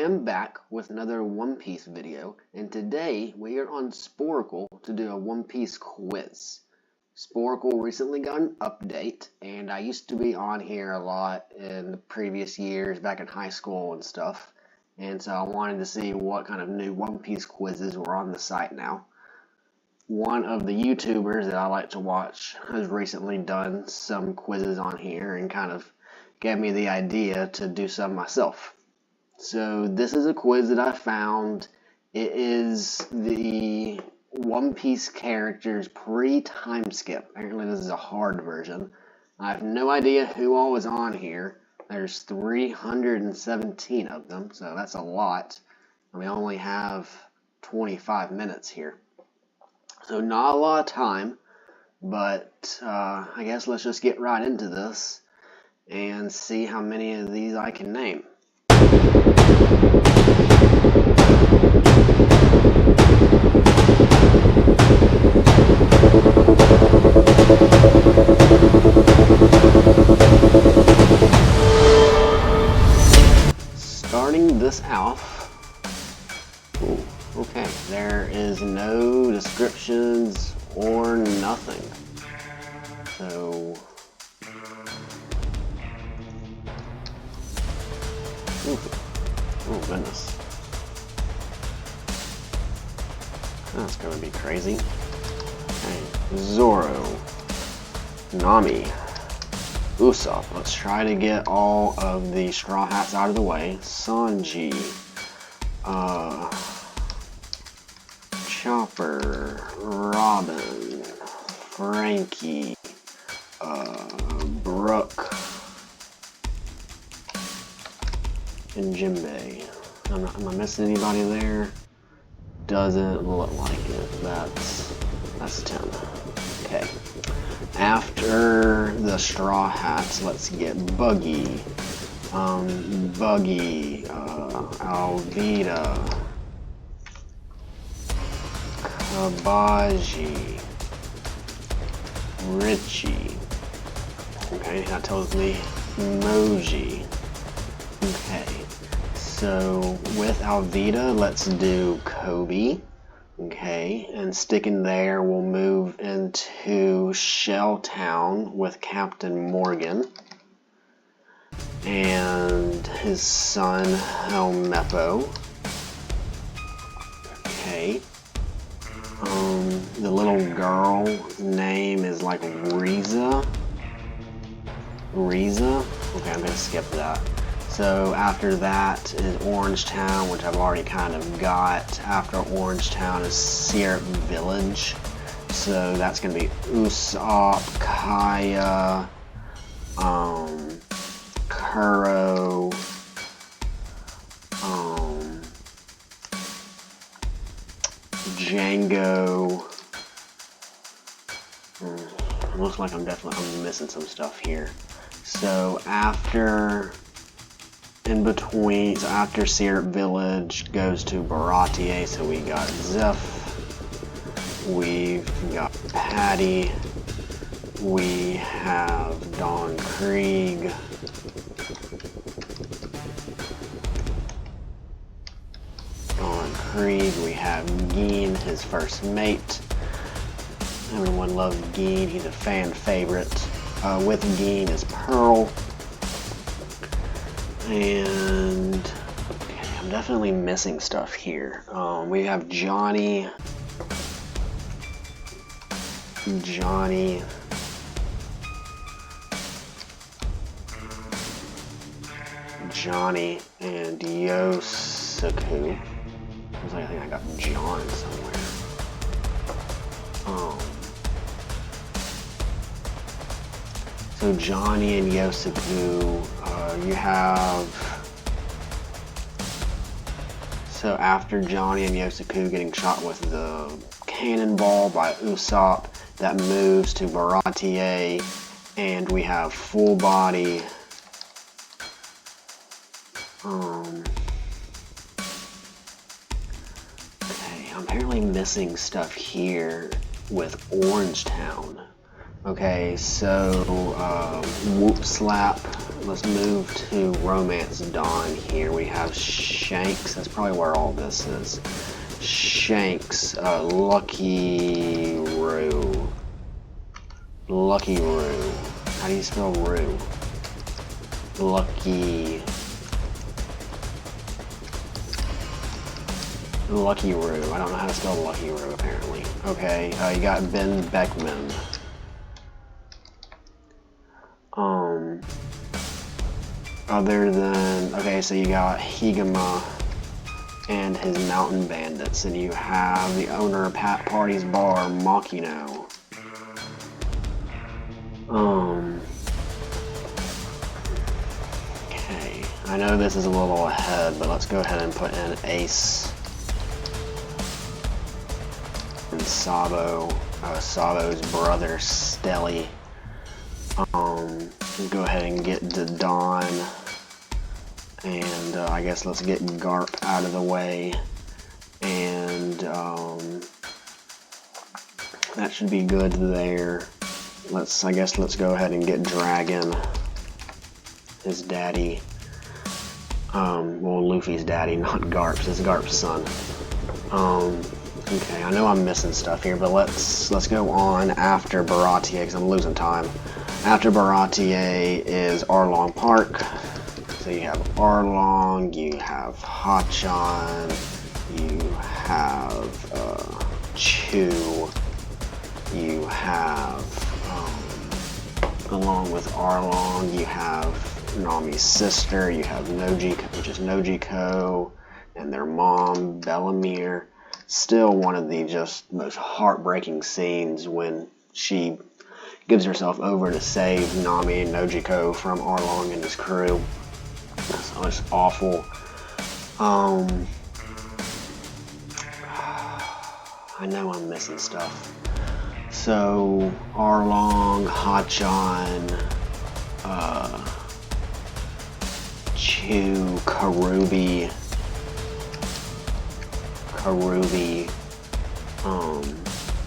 am back with another One Piece video, and today we are on Sporcle to do a One Piece quiz. Sporcle recently got an update, and I used to be on here a lot in the previous years, back in high school and stuff, and so I wanted to see what kind of new One Piece quizzes were on the site now. One of the YouTubers that I like to watch has recently done some quizzes on here and kind of gave me the idea to do some myself. So this is a quiz that I found. It is the One Piece characters pre-Timeskip. Apparently this is a hard version. I have no idea who all is on here. There's 317 of them, so that's a lot. And we only have 25 minutes here. So not a lot of time, but I guess let's just get right into this and see how many of these I can name. Starting this off, okay, there is no descriptions or nothing. So, oh goodness. That's gonna be crazy. Okay, Zoro, Nami, Usopp. Let's try to get all of the Straw Hats out of the way. Sanji, Chopper, Robin, Frankie, Brooke, and Jinbei. Am I missing anybody there? Doesn't look like it. That's 10. Okay. After the Straw Hats, let's get Buggy, Alvida, Kabaji, Richie. Okay, that tells me Moji. Okay, so with Alvida, let's do Kobe. Okay, and sticking there, we'll move into Shell Town with Captain Morgan and his son Helmeppo. Okay, the little girl's name is like Riza. Okay, I'm gonna skip that. So after that is Orange Town, which I've already kind of got. After Orange Town is Syrup Village. So that's going to be Usopp, Kaya, Kuro, Django. Looks like I'm missing some stuff here. So after Syrup Village goes to Baratier, so we got Zeph, we've got Patty, we have Don Krieg, we have Geen, his first mate. Everyone loves Geen, he's a fan favorite. With Geen is Pearl. And okay, I'm definitely missing stuff here. We have Johnny, and Yosuke. I think I got John somewhere. So Johnny and Yosuke, you have. So after Johnny and Yosuke getting shot with the cannonball by Usopp, that moves to Baratier, and we have Full Body. Okay, I'm apparently missing stuff here with Orange Town. Okay, so whoop slap. Let's move to Romance Dawn here. We have Shanks. That's probably where all this is. Shanks, Lucky Roo. Lucky Roo. How do you spell Roo? Lucky Roo. I don't know how to spell Lucky Roo apparently. Okay, you got Ben Beckman. Other than, okay, so you got Higama and his Mountain Bandits, and you have the owner of Pat Party's Bar, Makino. Okay, I know this is a little ahead, but let's go ahead and put in Ace and Sabo, Sabo's brother, Stelly. Go ahead and get to Dawn, and I guess let's get Garp out of the way, and that should be good there. I guess let's go ahead and get Dragon, his daddy. Well, Luffy's daddy, not Garp's. It's Garp's son. Okay, I know I'm missing stuff here, but let's go on after Baratier, because I'm losing time. After Baratier is Arlong Park. So you have Arlong, you have Hachan, you have Chu, you have, along with Arlong, you have Nami's sister, you have Nojiko, which is Nojiko, and their mom, Bellamere. Still one of the just most heartbreaking scenes when she gives herself over to save Nami and Nojiko from Arlong and his crew. So it's awful. I know I'm missing stuff. So Arlong, Hachan, Chu, Karubi.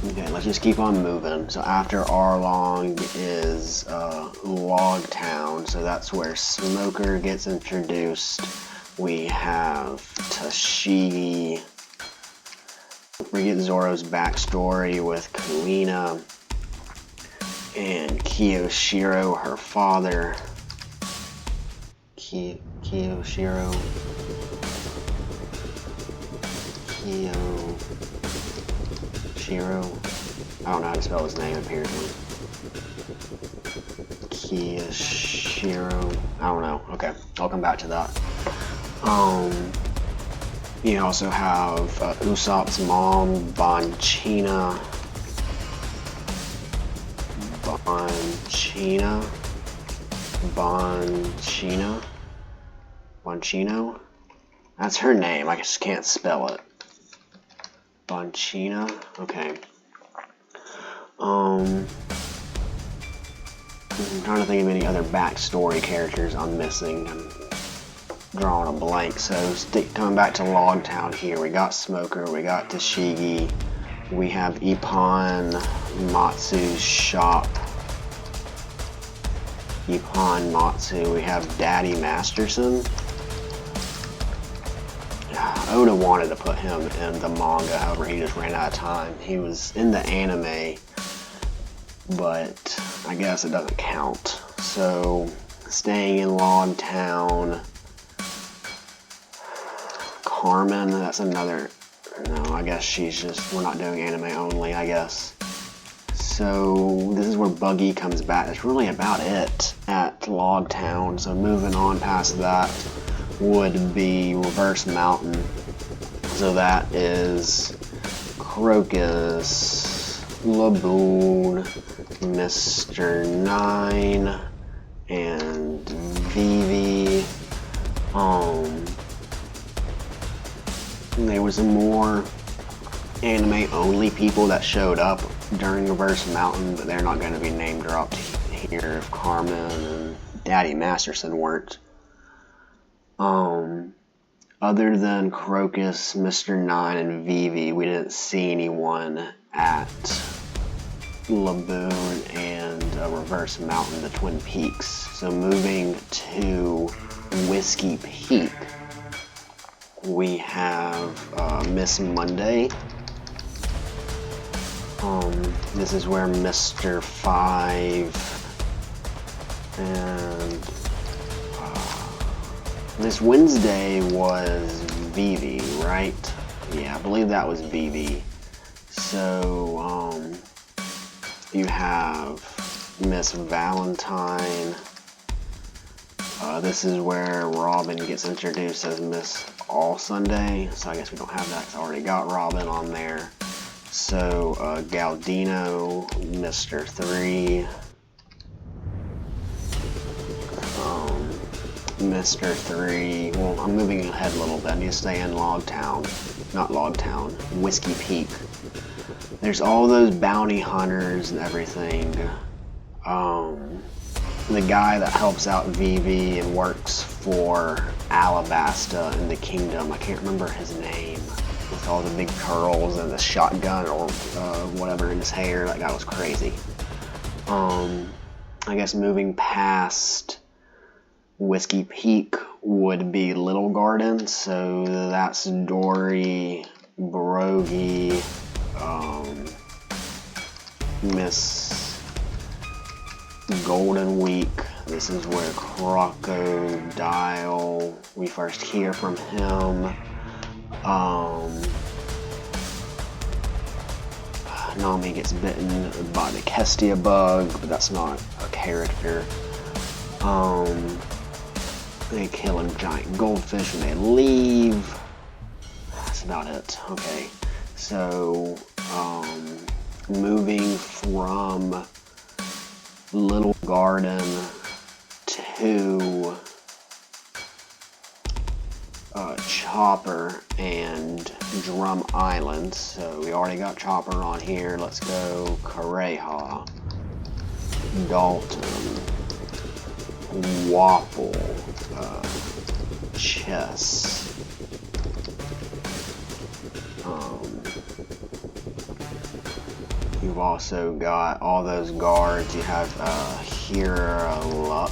Okay, let's just keep on moving. So after Arlong is Log Town, so that's where Smoker gets introduced. We have Tashigi. We get Zoro's backstory with Kuina and Kiyoshiro, her father. Kiyoshiro. I don't know how to spell his name apparently. Kiyoshiro. I don't know. Okay, I'll come back to that. You also have Usopp's mom, Bonchina. Bonchino? That's her name. I just can't spell it. Bonchina? Okay. I'm trying to think of any other backstory characters I'm missing. I'm drawing a blank. So coming back to Log Town here, we got Smoker, we got Tashigi, we have Ippon Matsu's shop. Ippon Matsu, we have Daddy Masterson. Oda wanted to put him in the manga, however he just ran out of time. He was in the anime, but I guess it doesn't count. So, staying in Log Town. Carmen, that's another, no, I guess she's just, we're not doing anime only, I guess. So, this is where Buggy comes back. That's really about it at Log Town. So, moving on past that would be Reverse Mountain. So that is Crocus, Laboon, Mr. 9, and Vivi. There was some more anime only people that showed up during Reverse Mountain, but they're not going to be name dropped here if Carmen and Daddy Masterson weren't. Other than Crocus, Mr. 9, and Vivi, we didn't see anyone at Laboon, and Reverse Mountain, the Twin Peaks. So moving to Whiskey Peak, we have Miss Monday. This is where Mr. 5 and Miss Wednesday was Vivi, right? Yeah, I believe that was Vivi. So you have Miss Valentine. This is where Robin gets introduced as Miss All Sunday. So I guess we don't have that because I already got Robin on there. So Galdino, Mr. 3, Mr. 3, well, I'm moving ahead a little bit. I need to stay in Whiskey Peak. There's all those bounty hunters and everything. The guy that helps out Vivi and works for Alabasta in the Kingdom, I can't remember his name, with all the big curls and the shotgun or whatever in his hair. That guy was crazy. I guess moving past Whiskey Peak would be Little Garden, so that's Dory, Brogy, Miss Golden Week. This is where Crocodile, we first hear from him. Nami gets bitten by the Kestia bug, but that's not a character. They kill a giant goldfish when they leave. That's about it. Okay, so moving from Little Garden to Chopper and Drum Island. So we already got Chopper on here. Let's go Kareha, Dalton, Wapple, Chess. You've also got all those guards. You have Here Luck.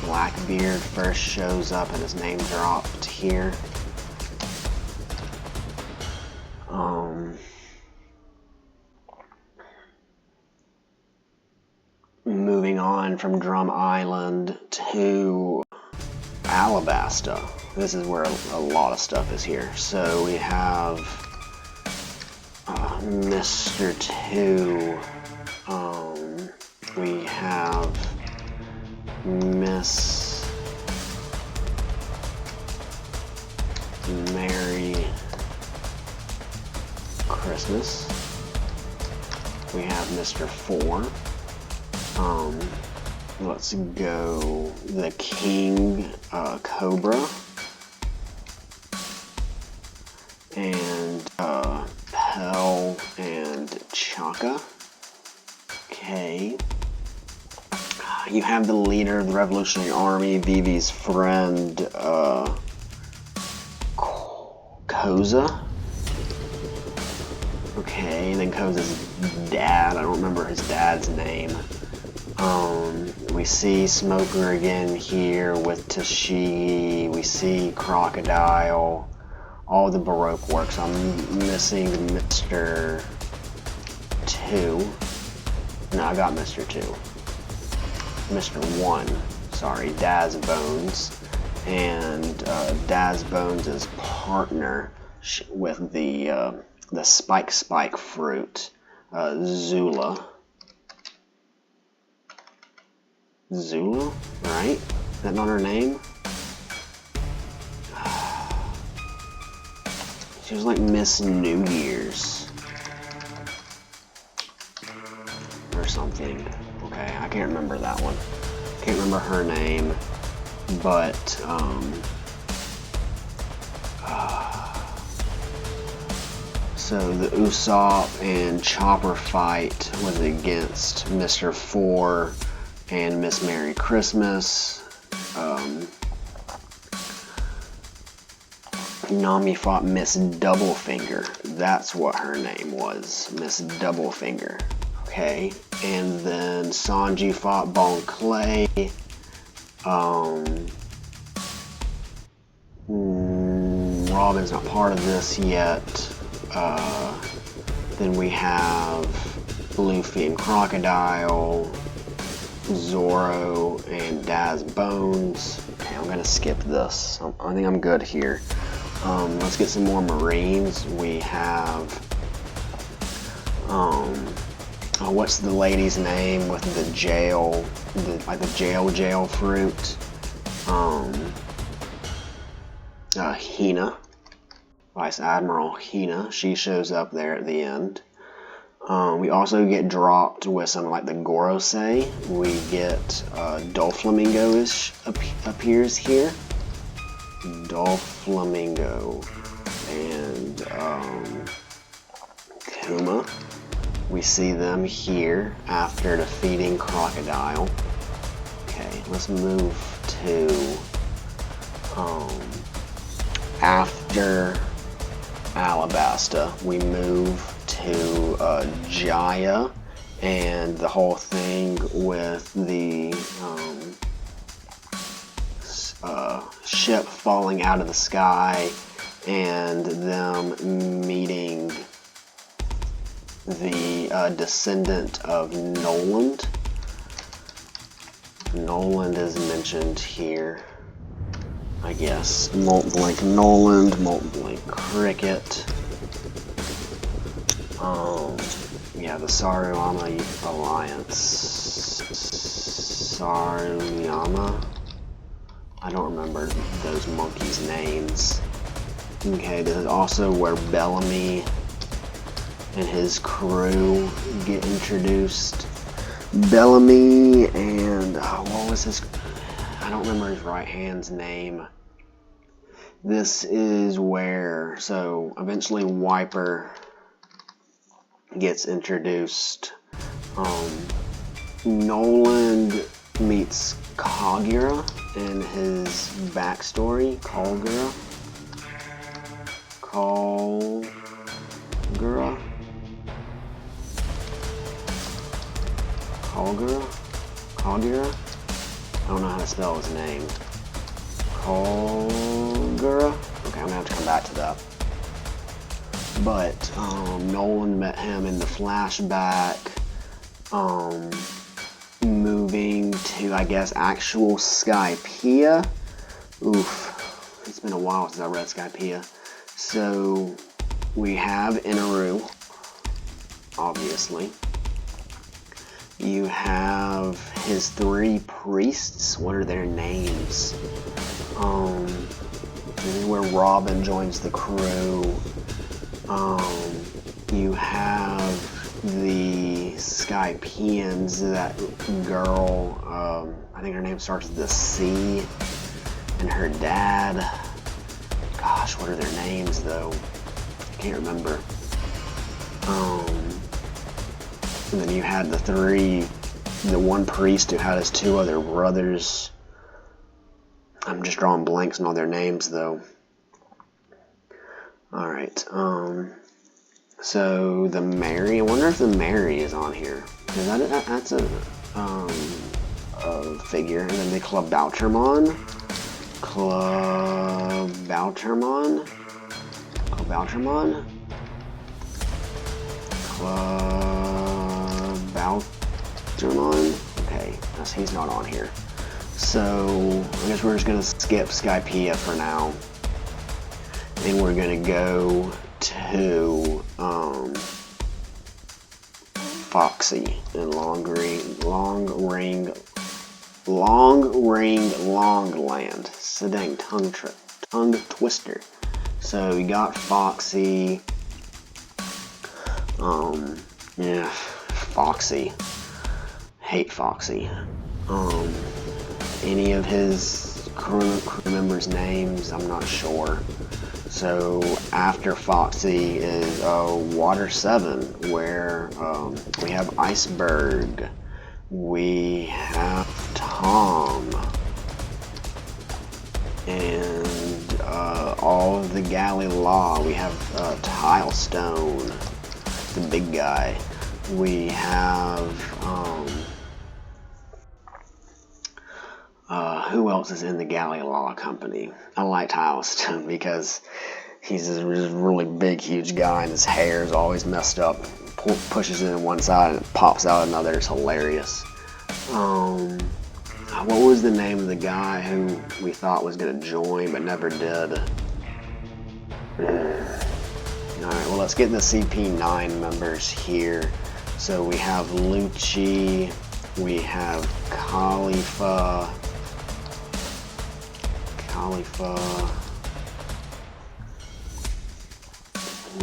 Blackbeard first shows up and his name dropped here. Moving on from Drum Island to Alabasta. This is where a lot of stuff is here. So we have Mr. 2. We have Miss Merry Christmas. We have Mr. 4. Let's go the King Cobra. And Pell and Chaka. Okay. You have the leader of the Revolutionary Army, Vivi's friend, Koza. Okay, and then Koza's dad. I don't remember his dad's name. We see Smoker again here with Tashigi. We see Crocodile. All the Baroque works. I'm missing Mr. 2. No, I got Mr. 2. Mr. 1. Sorry, Daz Bones. And Daz Bones' partner with the spike fruit, Zula. Zula, right? Is that not her name? She was like Miss New Year's or something. Okay, I can't remember that one. Can't remember her name, but so the Usopp and Chopper fight was against Mr. 4 and Miss Merry Christmas. Nami fought Miss Doublefinger. That's what her name was, Miss Doublefinger. Okay, and then Sanji fought Bon Clay. Robin's not part of this yet. Then we have Luffy and Crocodile, Zoro and Daz Bones. Okay, I'm gonna skip this. I think I'm good here. Let's get some more Marines. We have, what's the lady's name with the jail, like the jail fruit? Hina, Vice Admiral Hina. She shows up there at the end. We also get dropped with some like the Gorosei. We get Doflamingo-ish appears here. Doflamingo and Kuma. We see them here after defeating Crocodile. Okay, let's move to after Alabasta. We move to Jaya and the whole thing with the ship falling out of the sky and them meeting the descendant of Noland. Noland is mentioned here, I guess. Molt Blank Noland, Molt Blank Cricket. Yeah, the Saruyama Alliance. Saruyama? I don't remember those monkeys' names. Okay, this is also where Bellamy and his crew get introduced. Bellamy and, what was his, I don't remember his right hand's name. This is where, so eventually Wiper gets introduced. Noland meets Kagura in his backstory. Kagura. I don't know how to spell his name. Kagura? Okay, I'm gonna have to come back to that. But Nolan met him in the flashback, moving to, I guess, actual Skypiea. Oof, it's been a while since I read Skypiea. So we have Inaru, obviously. You have his 3 priests. What are their names? This is where Robin joins the crew. You have the Skypeans, that girl, I think her name starts with the C, and her dad. Gosh, what are their names though? I can't remember. And then you had the one priest who had his 2 other brothers. I'm just drawing blanks on all their names though. Alright, so the Mary, I wonder if the Mary is on here. That's a figure. And then the Club Bouchermon. Club Bouchermon. Okay, he's not on here. So I guess we're just gonna skip Skypiea for now. And we're gonna go to Foxy and Long Ring Longland. It's a dang tongue twister. So we got Foxy. Yeah, Foxy. Hate Foxy. Any of his crew members' names, I'm not sure. So after Foxy is Water 7, where we have Iceberg, we have Tom, and all of the Galley Law. We have Tilestone, the big guy. We have who else is in the Galley Law Company? I like Tilestone because he's a really big, huge guy, and his hair is always messed up. Pushes it in one side and it pops out another. It's hilarious. What was the name of the guy who we thought was going to join but never did? Alright, well, let's get the CP9 members here. So we have Lucci, we have Khalifa,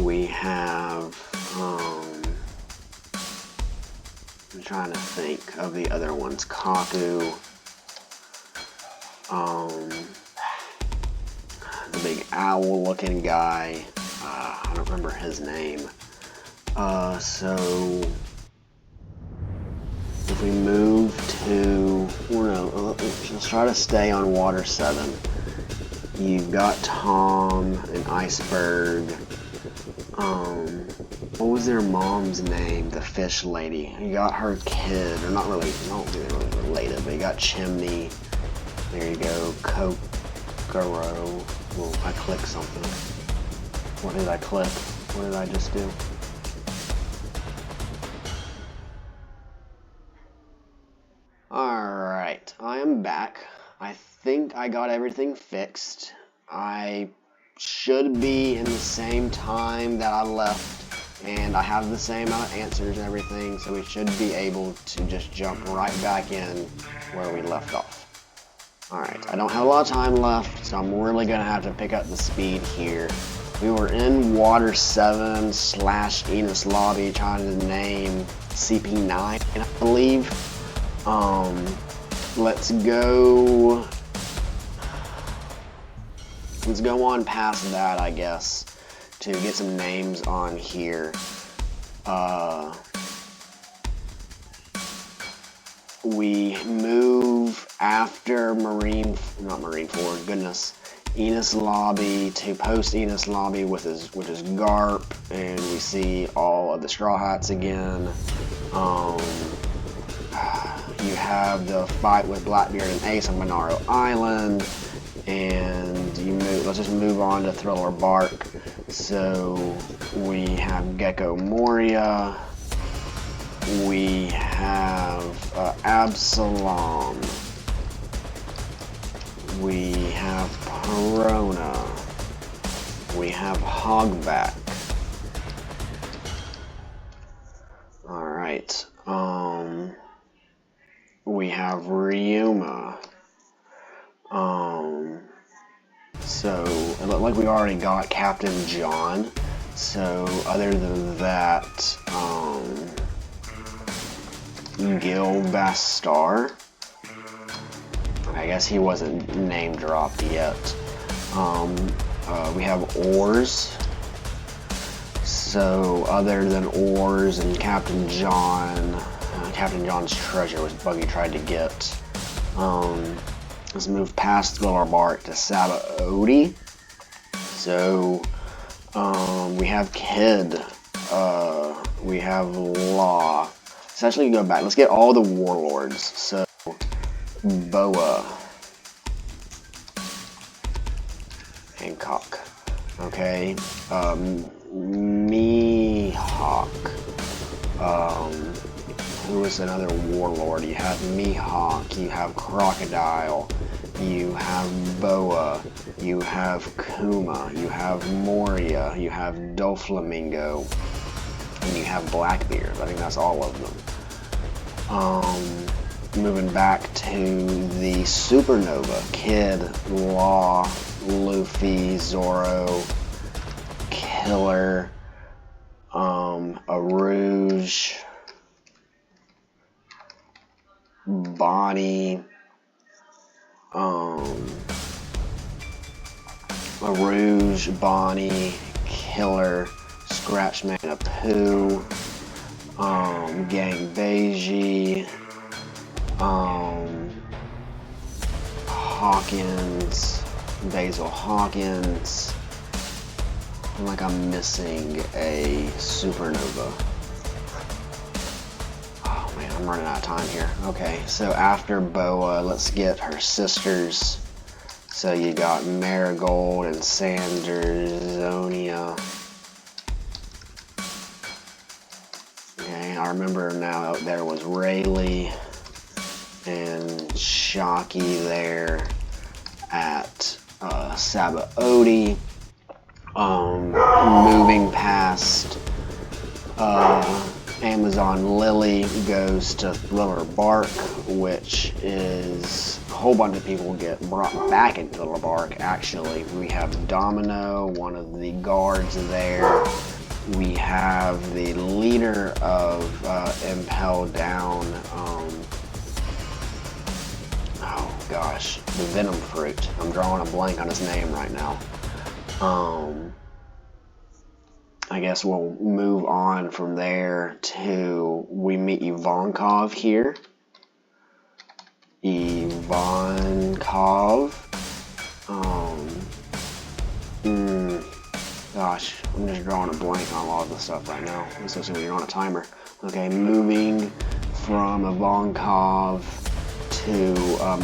we have, I'm trying to think of the other ones, Kaku, the big owl looking guy, I don't remember his name. So if we move to, let's try to stay on Water 7. You've got Tom and Iceberg. What was their mom's name? The fish lady. You got her kid, or not really, I don't think they're really related, but you got Chimney. There you go, Kokoro. Well, I clicked something. What did I click? What did I just do? Alright, I am back. I think I got everything fixed. I should be in the same time that I left, and I have the same amount of answers and everything, so we should be able to just jump right back in where we left off. Alright, I don't have a lot of time left, so I'm really going to have to pick up the speed here. We were in Water 7 / Enos Lobby trying to name CP9, I believe. Let's go on past that, I guess, to get some names on here. We move after Enos Lobby to post Enos Lobby, which is Garp, and we see all of the Straw Hats again. You have the fight with Blackbeard and Ace on Monaro Island, and let's just move on to Thriller Bark. So we have Gecko Moria, we have Absalom, we have Perona, we have Hogback. Alright, we have Ryuma. So it looked like we already got Captain John. So other than that, Gil Bastar. I guess he wasn't name dropped yet. We have Oars. So other than Oars and Captain John, Captain John's treasure was Buggy tried to get. Let's move past Thriller Bark to Sabaody. So we have Kid, we have Law. Let's actually go back. Let's get all the warlords. So Boa, Hancock, okay, Mihawk, who is another warlord? You have Mihawk, you have Crocodile, you have Boa, you have Kuma, you have Moria, you have Doflamingo, and you have Blackbeard. I think that's all of them. Moving back to the Supernova, Kid, Law, Luffy, Zoro, Killer, Arouge, Bonnie, Arouge, Bonnie, Killer, Scratchman, Apu, Gang Beiji, Hawkins, Basil Hawkins. I feel like I'm missing a supernova. Oh man, I'm running out of time here. Okay, so after Boa, let's get her sisters. So you got Marigold and Sandersonia. Okay, I remember now there was Rayleigh and Shockey there at Sabaody. Moving past Amazon Lily goes to Thriller Bark, which is a whole bunch of people get brought back in Thriller Bark. Actually, we have Domino, one of the guards there. We have the leader of Impel Down. Oh gosh, the Venom Fruit. I'm drawing a blank on his name right now. I guess we'll move on from there to we meet Ivankov here. Ivankov. Gosh, I'm just drawing a blank on a lot of the stuff right now, especially when you're on a timer. Okay, moving from Ivankov to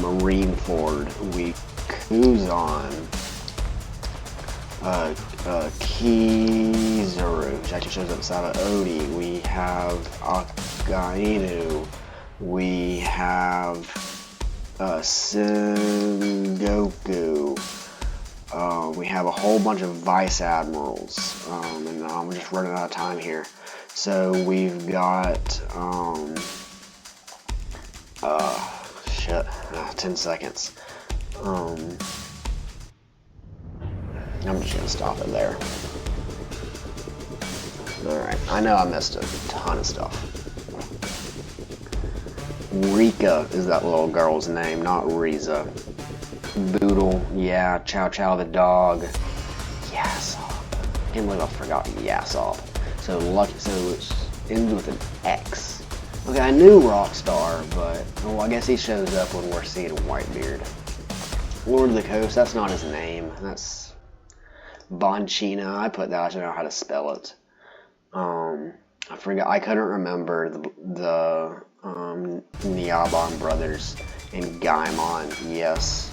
Marineford, we cruise on Kizaru, which actually shows up inside of Odi. We have Akainu. We have Sengoku. We have a whole bunch of vice admirals, and I'm just running out of time here. So we've got 10 seconds. I'm just gonna stop it there. Alright, I know I missed a ton of stuff. Rika is that little girl's name, not Riza. Boodle, yeah, Chow Chow the dog. Yasop. I can't believe I forgot Yasop. So lucky, so it ends with an X. Okay, I knew Rockstar, but well, I guess he shows up when we're seeing Whitebeard. Lord of the Coast, that's not his name. That's Bonchina. I put that, I don't know how to spell it. I forgot, I couldn't remember the Niabon brothers and Gaimon, yes.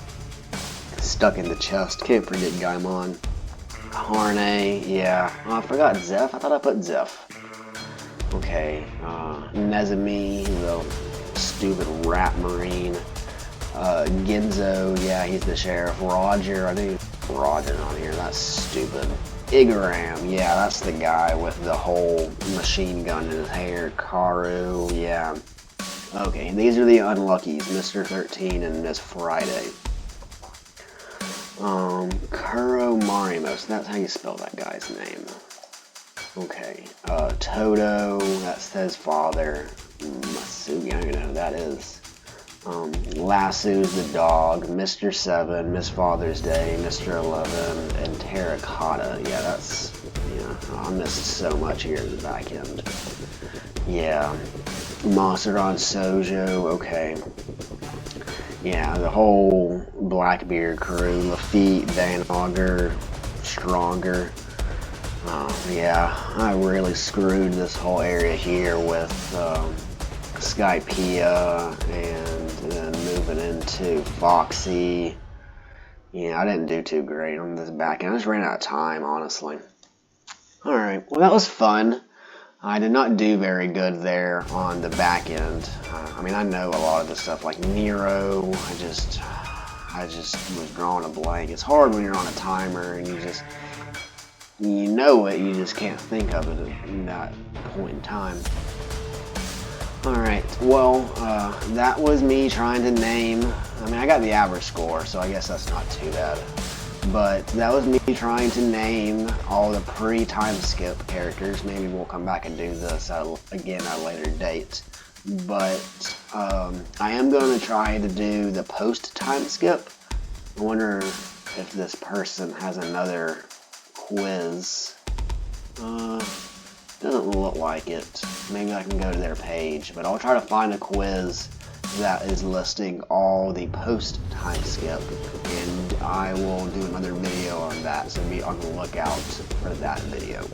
Stuck in the chest, can't forget Gaimon. Harney, yeah. Oh, I forgot Zeph, I thought I put Zeph. Okay, Nezumi, the stupid rat marine. Ginzo, yeah, he's the sheriff. Roger, I think Roger's on here, that's stupid. Igaram, yeah, that's the guy with the whole machine gun in his hair. Karu, yeah. Okay, these are the unluckies, Mr. 13 and Miss Friday. Kuro Marimos, that's how you spell that guy's name. Okay, Toto, that's his father. Masugi, I don't even know who that is. Lassu's the dog, Mr. 7, Miss Father's Day, Mr. 11, and Terracotta. Yeah, that's, yeah, I missed so much here in the back end. Yeah, Monsteron Sojo, okay. Yeah, the whole Blackbeard crew, Lafitte, Van Auger, Stronger. Yeah, I really screwed this whole area here with Skypea and then moving into Foxy. Yeah, I didn't do too great on this back end. I just ran out of time, honestly. Alright, well that was fun. I did not do very good there on the back end. I mean, I know a lot of the stuff like Nero. I just was drawing a blank. It's hard when you're on a timer and you know it, you just can't think of it at that point in time. Alright, well, that was me trying to name, I mean, I got the average score, so I guess that's not too bad. But that was me trying to name all the pre-Timeskip characters. Maybe we'll come back and do this again at a later date. But I am going to try to do the post-Timeskip. I wonder if this person has another quiz. Doesn't look like it. Maybe I can go to their page, but I'll try to find a quiz that is listing all the post time skip, and I will do another video on that, so be on the lookout for that video.